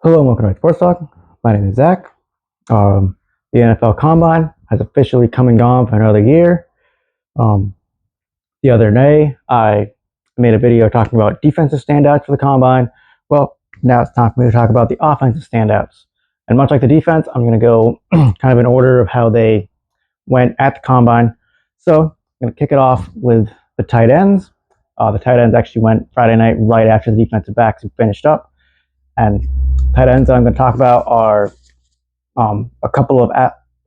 Hello and welcome to Sports Talk. My name is Zach. The NFL Combine has officially come and gone for another year. The other day, I made a video talking about defensive standouts for the Combine. Well, now it's time for me to talk about the offensive standouts. And much like the defense, I'm going to go kind of in order of how they went at the Combine. So I'm going to kick it off with the tight ends. The tight ends actually went Friday night right after the defensive backs had finished up. And tight ends that I'm going to talk about are a couple of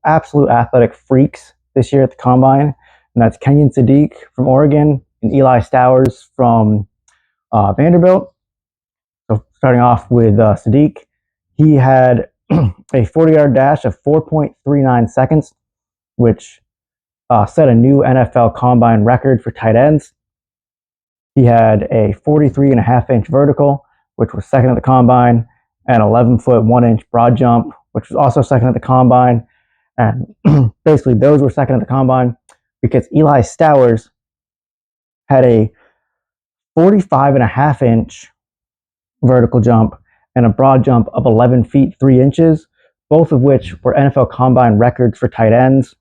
absolute athletic freaks this year at the Combine, and that's Kenyon Sadiq from Oregon and Eli Stowers from Vanderbilt. So starting off with Sadiq, he had a 40-yard dash of 4.39 seconds, which set a new NFL Combine record for tight ends. He had a 43.5-inch vertical, which was second at the Combine, and 11-foot 1-inch broad jump, which was also second at the Combine. And basically, those were second at the Combine because Eli Stowers had a 45.5-inch vertical jump and a broad jump of 11 feet 3 inches, both of which were NFL Combine records for tight ends.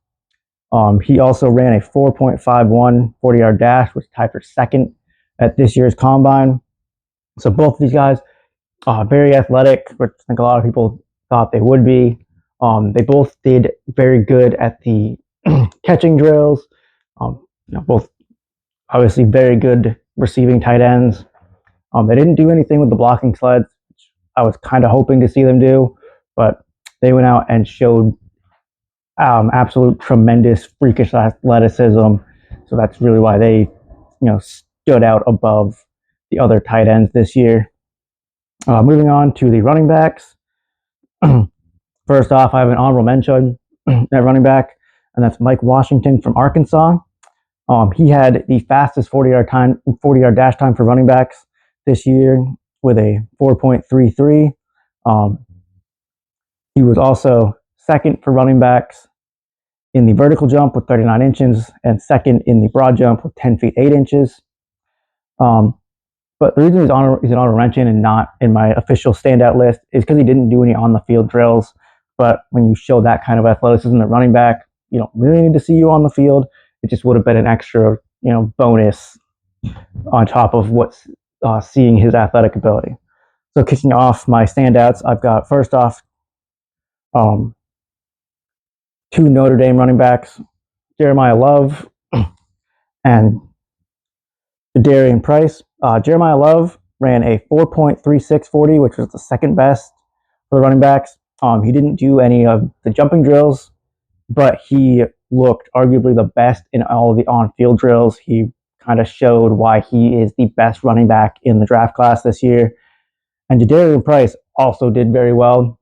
He also ran a 4.51 40-yard dash, which tied for second at this year's Combine. So both of these guys, very athletic, which I think a lot of people thought they would be. They both did very good at the catching drills. Both obviously very good receiving tight ends. They didn't do anything with the blocking sleds, which I was kind of hoping to see them do, but they went out and showed absolute tremendous freakish athleticism. So that's really why they, stood out above the other tight ends this year. Moving on to the running backs. First off, I have an honorable mention at running back, and that's Mike Washington from Arkansas. He had the fastest 40-yard dash time for running backs this year with a 4.33. He was also second for running backs in the vertical jump with 39 inches and second in the broad jump with 10 feet 8 inches. But the reason he's an honorable mention and not in my official standout list is because he didn't do any on-the-field drills. But when you show that kind of athleticism at running back, you don't really need to see you on the field. It just would have been an extra, bonus on top of what's seeing his athletic ability. So kicking off my standouts, I've got first off two Notre Dame running backs, Jeremiah Love and Darian Price. Jeremiah Love ran a 4.36 40, which was the second best for the running backs. He didn't do any of the jumping drills, but he looked arguably the best in all of the on-field drills. He kind of showed why he is the best running back in the draft class this year. And Darian Price also did very well.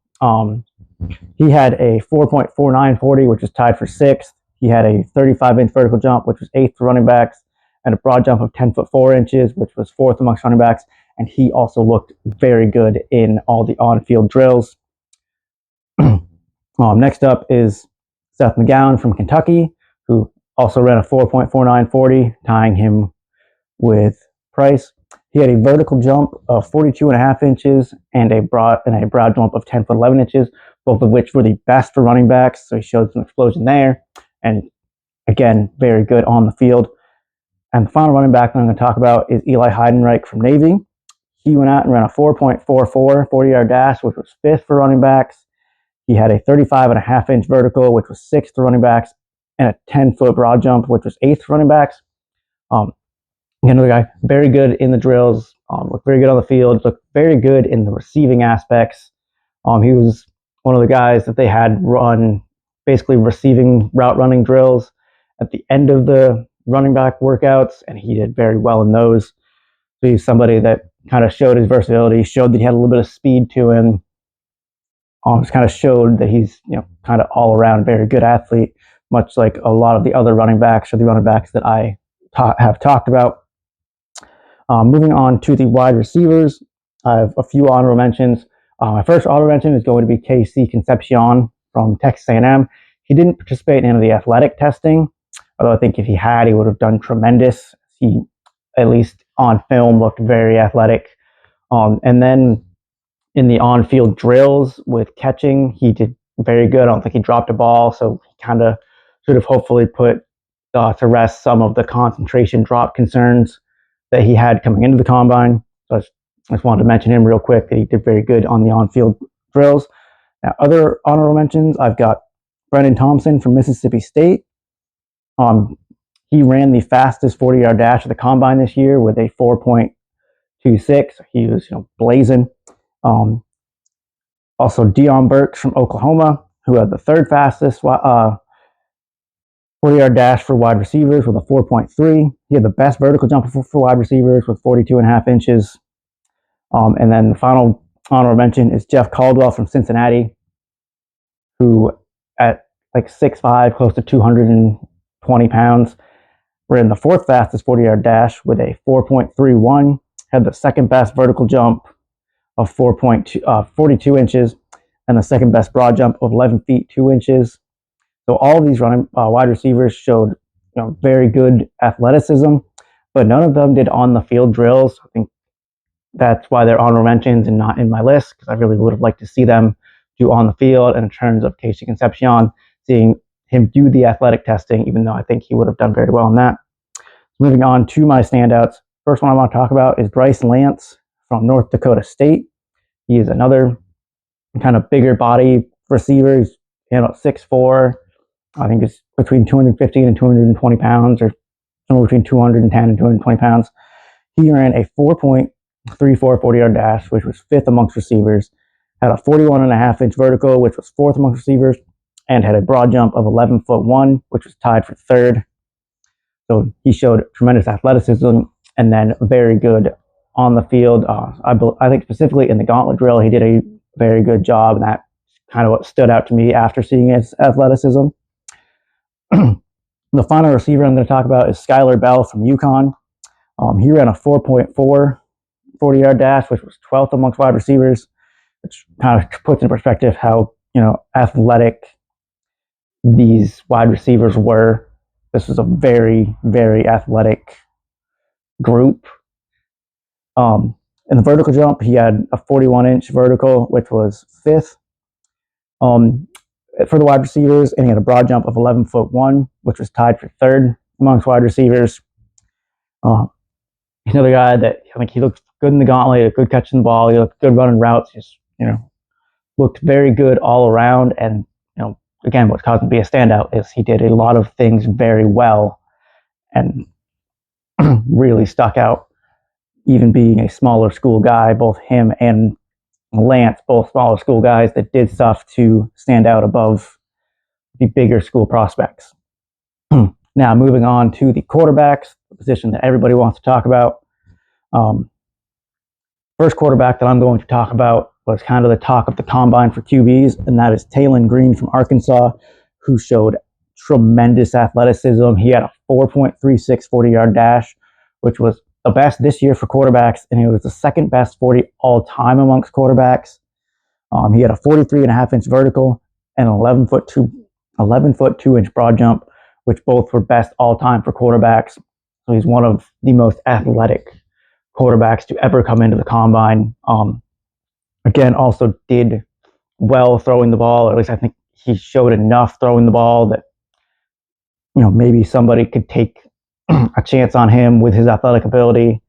He had a 4.49 40, which was tied for sixth. He had a 35-inch vertical jump, which was eighth for running backs, and a broad jump of 10 foot 4 inches, which was fourth amongst running backs. And he also looked very good in all the on-field drills. Next up is Seth McGowan from Kentucky, who also ran a 4.49 40, tying him with Price. He had a vertical jump of 42.5 inches and a broad jump of 10 foot 11 inches, both of which were the best for running backs. So he showed some explosion there. And again, very good on the field. And the final running back that I'm going to talk about is Eli Heidenreich from Navy. He went out and ran a 4.44 40-yard dash, which was fifth for running backs. He had a 35.5-inch vertical, which was sixth for running backs, and a 10-foot broad jump, which was eighth for running backs. Another guy, very good in the drills, looked very good on the field, looked very good in the receiving aspects. He was one of the guys that they had run basically receiving route running drills at the end of the running back workouts, and he did very well in those. So he's somebody that kind of showed his versatility, showed that he had a little bit of speed to him. Just kind of showed that he's, kind of all around very good athlete, much like a lot of the other running backs or the running backs that I have talked about. Moving on to the wide receivers, I have a few honorable mentions. My first honorable mention is going to be KC Concepcion from Texas A&M. He didn't participate in any of the athletic testing, although I think if he had, he would have done tremendous. He, at least on film, looked very athletic. And then in the on-field drills with catching, he did very good. I don't think he dropped a ball, so he kind of should have hopefully put to rest some of the concentration drop concerns that he had coming into the combine. So I just wanted to mention him real quick that he did very good on the on-field drills. Now, other honorable mentions, I've got Brendan Thompson from Mississippi State. He ran the fastest 40-yard dash of the combine this year with a 4.26. He was, blazing. Also, Deion Burks from Oklahoma, who had the third fastest 40-yard dash for wide receivers with a 4.3. He had the best vertical jump for wide receivers with 42.5 inches. And then the final honorable mention is Jeff Caldwell from Cincinnati, who at like 6'5", close to 220 pounds, ran the fourth fastest 40-yard dash with a 4.31, had the second best vertical jump of 42 inches, and the second best broad jump of 11 feet 2 inches. So all of these wide receivers showed very good athleticism, but none of them did on the field drills. I think that's why they're honorable mentions and not in my list, because I really would have liked to see them do on the field. And in terms of Casey Concepcion, seeing him do the athletic testing, even though I think he would have done very well in that. Moving on to my standouts. First one I want to talk about is Bryce Lance from North Dakota State. He is another kind of bigger body receiver. He's 6'4". I think it's between 215 and 220 pounds, or somewhere between 210 and 220 pounds. He ran a 4.34 40-yard dash, which was fifth amongst receivers, had a 41.5-inch vertical, which was fourth amongst receivers, and had a broad jump of 11'1", which was tied for third. So he showed tremendous athleticism and then very good on the field. I think specifically in the gauntlet drill, he did a very good job, and that kind of what stood out to me after seeing his athleticism. The final receiver I'm going to talk about is Skylar Bell from UConn. He ran a 4.4 40-yard dash, which was 12th amongst wide receivers, which kind of puts in perspective how athletic these wide receivers were. This was a very, very athletic group. In the vertical jump, he had a 41-inch vertical, which was fifth for the wide receivers, and he had a broad jump of 11'1", which was tied for third amongst wide receivers. Another guy that I think he looked good in the gauntlet, good catching the ball, he looked good running routes, just looked very good all around. And again, what caused him to be a standout is he did a lot of things very well and really stuck out. Even being a smaller school guy, both him and Lance, both smaller school guys that did stuff to stand out above the bigger school prospects. Now, moving on to the quarterbacks, the position that everybody wants to talk about. First quarterback that I'm going to talk about was kind of the talk of the combine for QBs, and that is Taylon Green from Arkansas, who showed tremendous athleticism. He had a 4.36 40-yard dash, which was the best this year for quarterbacks, and it was the second best 40 all-time amongst quarterbacks. He had a 43.5-inch vertical and an 11-foot 2-inch broad jump, which both were best all-time for quarterbacks. So he's one of the most athletic quarterbacks to ever come into the combine. Again, also did well throwing the ball, or at least I think he showed enough throwing the ball that maybe somebody could take a chance on him with his athletic ability.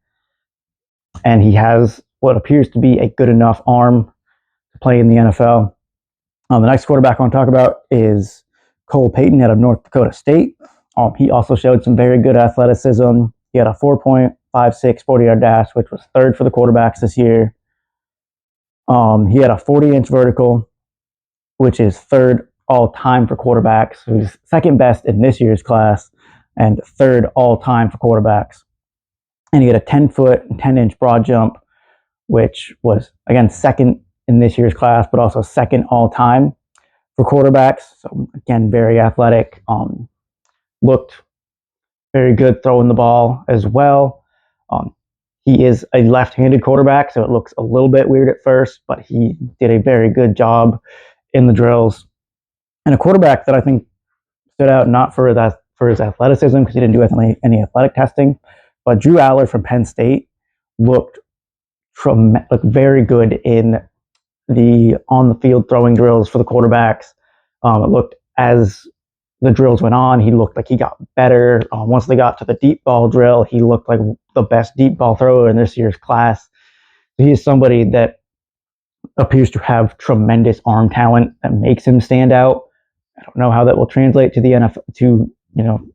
And he has what appears to be a good enough arm to play in the NFL. The next quarterback I want to talk about is Cole Payton out of North Dakota State. He also showed some very good athleticism. He had a 4.56 40-yard dash, which was third for the quarterbacks this year. He had a 40-inch vertical, which is third all-time for quarterbacks. So he's second best in this year's class and third all-time for quarterbacks. And he had a 10-foot, 10-inch broad jump, which was, again, second in this year's class, but also second all-time for quarterbacks. So, again, very athletic. Looked very good throwing the ball as well. He is a left-handed quarterback, so it looks a little bit weird at first, but he did a very good job in the drills. And a quarterback that I think stood out not for his athleticism, because he didn't do any athletic testing, but Drew Aller from Penn State looked very good in the on the field throwing drills for the quarterbacks. It looked as the drills went on, he looked like he got better. Once they got to the deep ball drill, he looked like the best deep ball thrower in this year's class. He is somebody that appears to have tremendous arm talent that makes him stand out. I don't know how that will translate to the NFL, to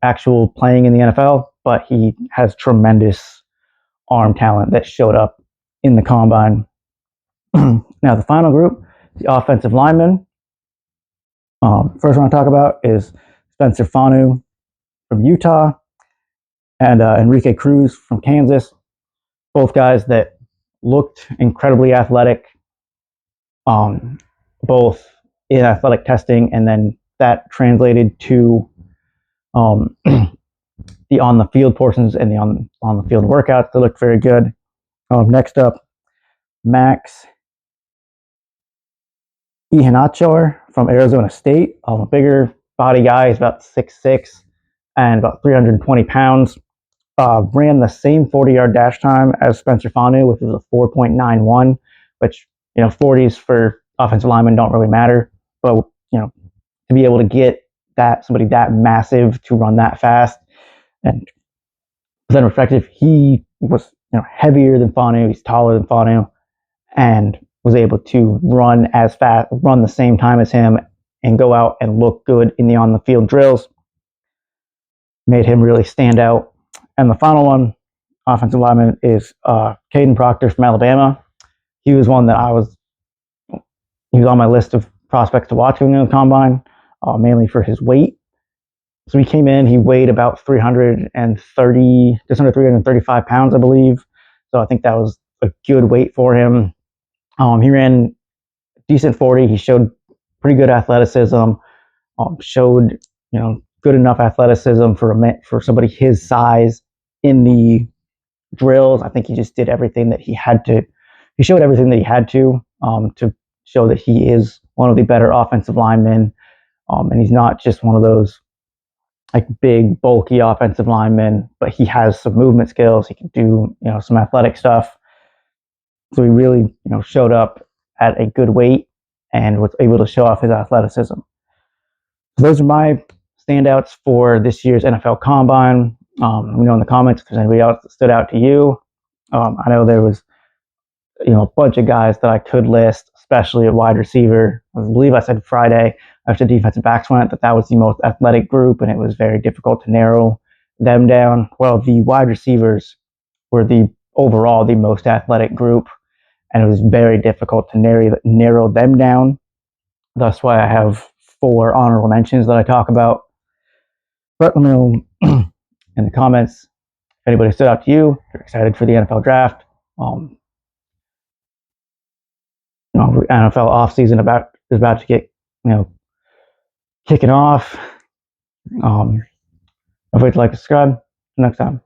actual playing in the NFL, but he has tremendous arm talent that showed up in the combine. Now the final group, the offensive linemen. First one I want to talk about is Spencer Fanu from Utah and Enrique Cruz from Kansas. Both guys that looked incredibly athletic, both in athletic testing, and then that translated to the on the field portions and the on the field workouts. They looked very good. Next up, Max Ihenachor from Arizona State. A bigger body guy. He's about 6'6" and about 320 pounds. Ran the same 40-yard dash time as Spencer Fanu, which was a 4.91, which 40s for offensive linemen don't really matter, but to be able to get somebody that massive to run that fast and then effective, he was heavier than Fanu, he's taller than Fanu, and was able to run as fast, run the same time as him, and go out and look good in the on the field drills. Made him really stand out. And the final one, offensive lineman, is Caden Proctor from Alabama. He was one that he was on my list of prospects to watch in the combine, mainly for his weight. So he came in, he weighed about 330, just under 335 pounds, I believe. So I think that was a good weight for him. He ran decent 40. He showed pretty good athleticism. Showed good enough athleticism for somebody his size in the drills. I think he just did everything that he had to. He showed everything that he had to show that he is one of the better offensive linemen, and he's not just one of those like big, bulky offensive linemen, but he has some movement skills. He can do some athletic stuff. So he really showed up at a good weight and was able to show off his athleticism. So those are my standouts for this year's NFL Combine. Let me know in the comments if there's anybody else that stood out to you. I know there was a bunch of guys that I could list, especially a wide receiver. I believe I said Friday after defensive backs went that was the most athletic group, and it was very difficult to narrow them down. Well, the wide receivers were overall the most athletic group, and it was very difficult to narrow them down. That's why I have 4 honorable mentions that I talk about. But let me know in the comments if anybody stood out to you. If you're excited for the NFL draft. NFL offseason is about to get kicking off. If you'd like to subscribe, next time.